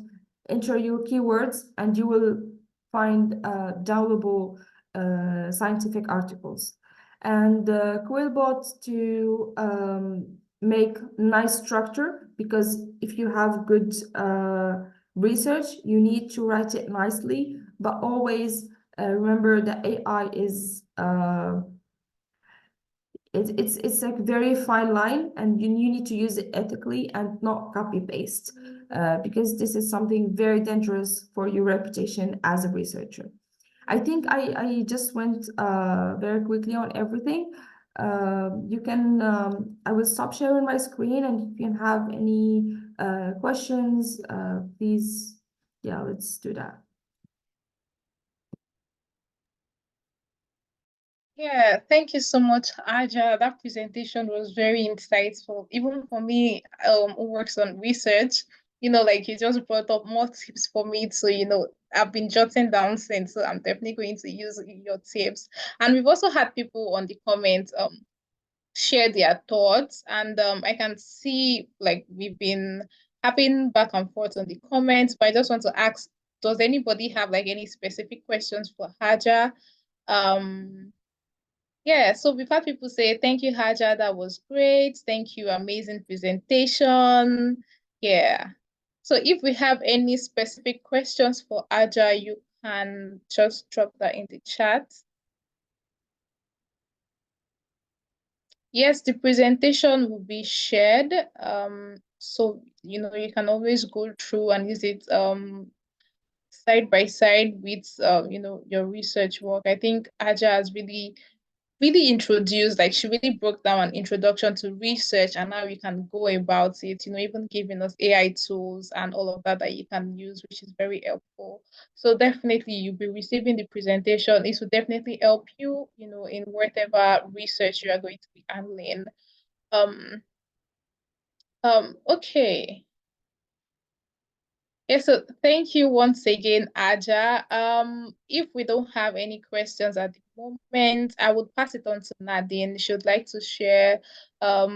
enter your keywords, and you will find downloadable scientific articles. And Quillbot to make nice structure, because if you have good research, you need to write it nicely, but always remember that AI is it's a very fine line, and you need to use it ethically and not copy paste, because this is something very dangerous for your reputation as a researcher. I think I just went very quickly on everything. You can I will stop sharing my screen, and if you can have any questions, please, yeah, let's do that. Yeah, thank you so much, Hajar. That presentation was very insightful, even for me, who works on research. Like you just brought up more tips for me. So, I've been jotting down since, so I'm definitely going to use your tips. And we've also had people on the comments share their thoughts, and I can see like we've been having back and forth on the comments, but I just want to ask, does anybody have like any specific questions for Hajar? Yeah, so we've had people say, thank you, Hajar, that was great. Thank you, amazing presentation. Yeah. So if we have any specific questions for Hajar, you can just drop that in the chat. Yes, the presentation will be shared. So, you can always go through and use it side by side with, your research work. I think Hajar has really introduced, like she really broke down an introduction to research, and now you can go about it, even giving us AI tools and all of that you can use, which is very helpful. So definitely you'll be receiving the presentation. This will definitely help you, in whatever research you are going to be handling. Okay. Yeah, so thank you once again, Hajar. If we don't have any questions at the moment, I would pass it on to Nadine. She would like to share a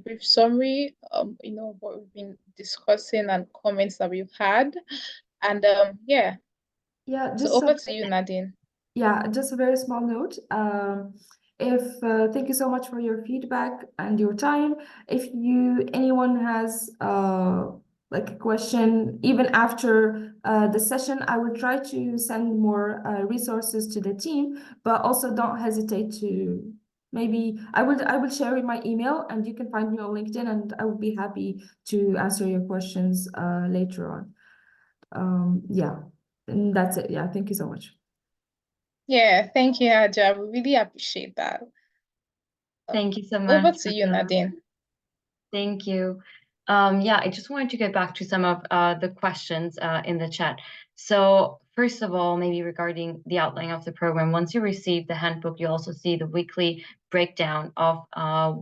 brief summary, what we've been discussing and comments that we've had. And yeah. Yeah, So over to you, Nadine. Yeah, just a very small note. Thank you so much for your feedback and your time. If anyone has like a question, even after the session, I will try to send more resources to the team, but also don't hesitate to, maybe I will share in my email, and you can find me on LinkedIn, and I will be happy to answer your questions later on. Yeah, and that's it. Yeah, thank you so much. Yeah, thank you, Hajar. We really appreciate that. Thank you so much. Over to you, Nadine. Thank you. Yeah, I just wanted to get back to some of the questions in the chat. So first of all, maybe regarding the outline of the program, once you receive the handbook, you also see the weekly breakdown of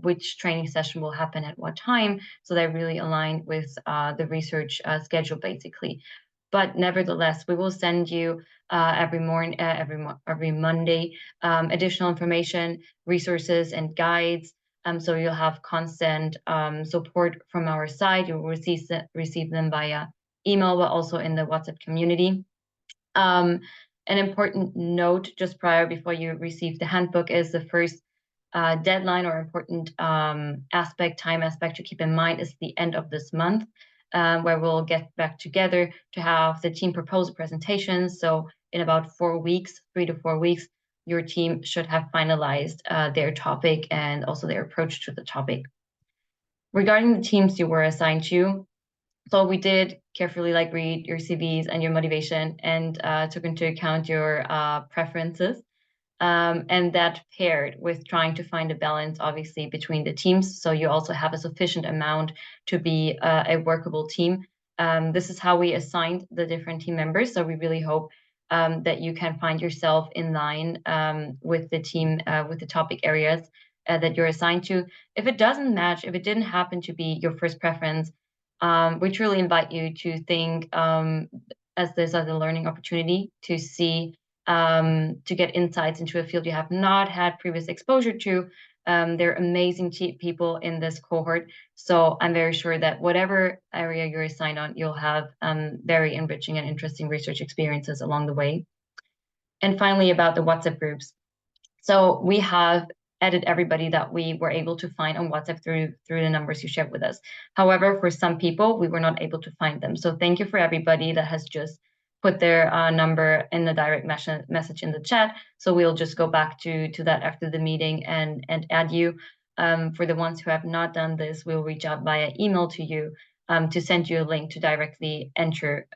which training session will happen at what time. So they're really aligned with the research schedule, basically. But nevertheless, we will send you every Monday additional information, resources, and guides. So you'll have constant support from our side. You will receive them via email, but also in the WhatsApp community. An important note just before you receive the handbook is the first deadline or important time aspect to keep in mind is the end of this month, where we'll get back together to have the team proposal presentations. So in about 4 weeks, 3 to 4 weeks, your team should have finalized their topic and also their approach to the topic. Regarding the teams you were assigned to, so we did carefully read your CVs and your motivation and took into account your preferences. And that paired with trying to find a balance, obviously, between the teams. So you also have a sufficient amount to be a workable team. This is how we assigned the different team members. So we really hope that you can find yourself in line with the team, with the topic areas that you're assigned to. If it doesn't match, if it didn't happen to be your first preference, we truly invite you to think as this as a learning opportunity to see, to get insights into a field you have not had previous exposure to. There are amazing people in this cohort. So I'm very sure that whatever area you're assigned on, you'll have very enriching and interesting research experiences along the way. And finally, about the WhatsApp groups. So we have added everybody that we were able to find on WhatsApp through the numbers you shared with us. However, for some people, we were not able to find them. So thank you for everybody that has just put their number in the direct message in the chat. So we'll just go back to that after the meeting and add you. For the ones who have not done this, we'll reach out via email to you to send you a link to directly enter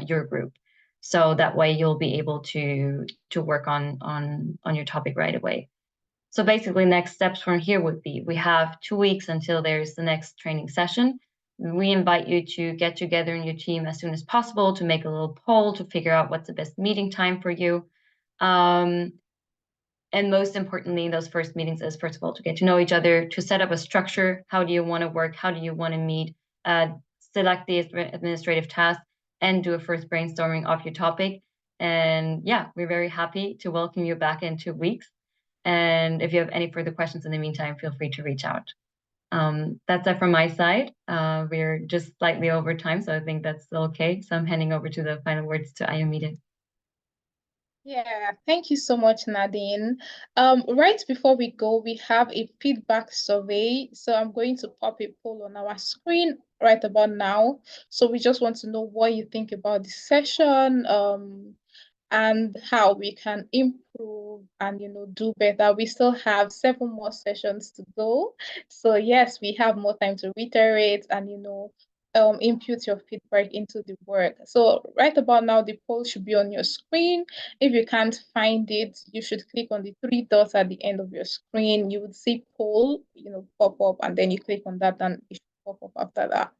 your group. So that way you'll be able to work on your topic right away. So basically next steps from here would be, we have 2 weeks until there's the next training session. We invite you to get together in your team as soon as possible to make a little poll to figure out what's the best meeting time for you. And most importantly, in those first meetings is, first of all, to get to know each other, to set up a structure. How do you want to work? How do you want to meet? Select the administrative tasks and do a first brainstorming of your topic. And yeah, we're very happy to welcome you back in 2 weeks. And if you have any further questions in the meantime, feel free to reach out. That's it from my side. We're just slightly over time, so I think that's still okay. So I'm handing over to the final words to Ayomide. Yeah, thank you so much, Nadine. Right before we go, we have a feedback survey. So I'm going to pop a poll on our screen right about now. So we just want to know what you think about the session, and how we can improve and do better. We still have 7 more sessions to go. So yes, we have more time to reiterate and input your feedback into the work. So right about now, the poll should be on your screen. If you can't find it, you should click on the 3 dots at the end of your screen. You would see poll, pop up, and then you click on that and it should pop up after that.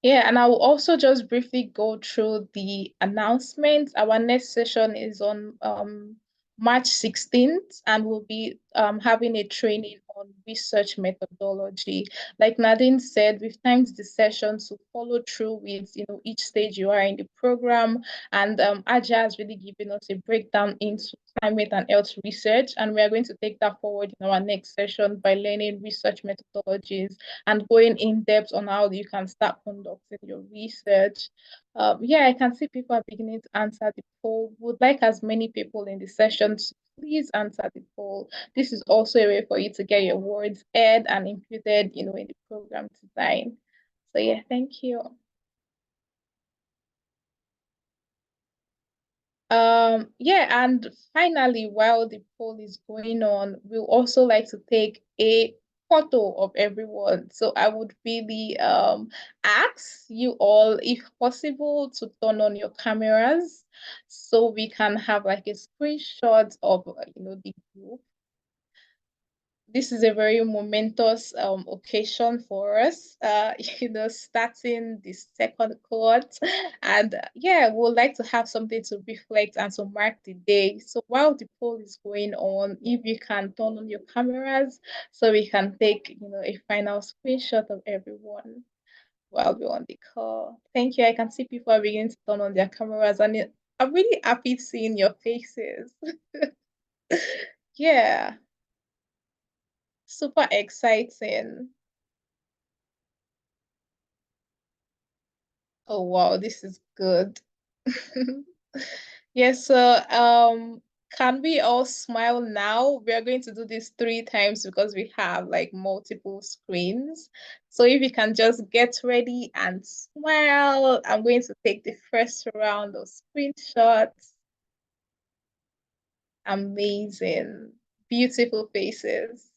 Yeah, and I will also just briefly go through the announcements. Our next session is on March 16th, and we'll be having a training on research methodology. Like Nadine said, we've timed the session to follow through with each stage you are in the program, and Hajar has really given us a breakdown into climate and health research, and we are going to take that forward in our next session by learning research methodologies and going in depth on how you can start conducting your research. Yeah, I can see people are beginning to answer the poll. Would like as many people in the session to please answer the poll. This is also a way for you to get your words aired and imputed, in the program design. So yeah, thank you. Yeah, and finally, while the poll is going on, we'll also like to take a photo of everyone. So I would really ask you all, if possible, to turn on your cameras so we can have like a screenshot of the group. this is a very momentous occasion for us, starting the second cohort. And yeah, we would like to have something to reflect and to mark the day. So while the poll is going on, if you can turn on your cameras so we can take, a final screenshot of everyone while we're on the call. Thank you. I can see people are beginning to turn on their cameras, and I'm really happy seeing your faces. Yeah. Super exciting. Oh wow, this is good. Yes, so can we all smile now? We are going to do this 3 times because we have like multiple screens. So if you can just get ready and smile, I'm going to take the first round of screenshots. Amazing. Beautiful faces.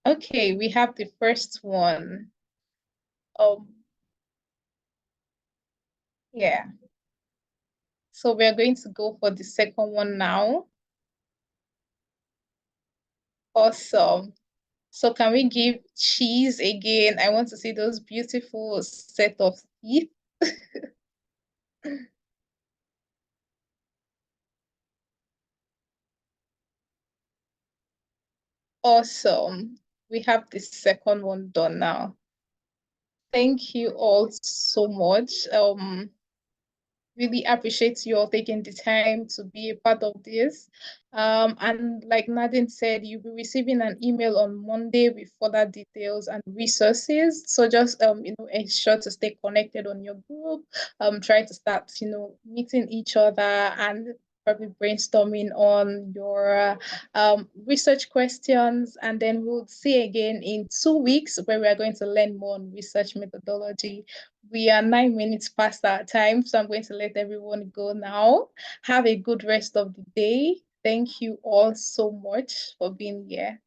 Okay, we have the first one. Yeah. So we're going to go for the second one now. Awesome. So can we give cheese again? I want to see those beautiful set of teeth. Awesome. We have the second one done now. Thank you all so much. Really appreciate you all taking the time to be a part of this. And like Nadine said, you'll be receiving an email on Monday with further details and resources. So just ensure to stay connected on your group. Try to start, meeting each other and probably brainstorming on your research questions. And then we'll see again in 2 weeks where we are going to learn more on research methodology. We are 9 minutes past our time, so I'm going to let everyone go now. Have a good rest of the day. Thank you all so much for being here.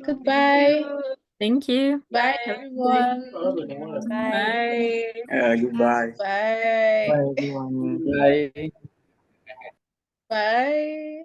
Goodbye. Thank you. Bye, everyone. Bye. Goodbye. Bye. Bye, everyone. Bye. Bye.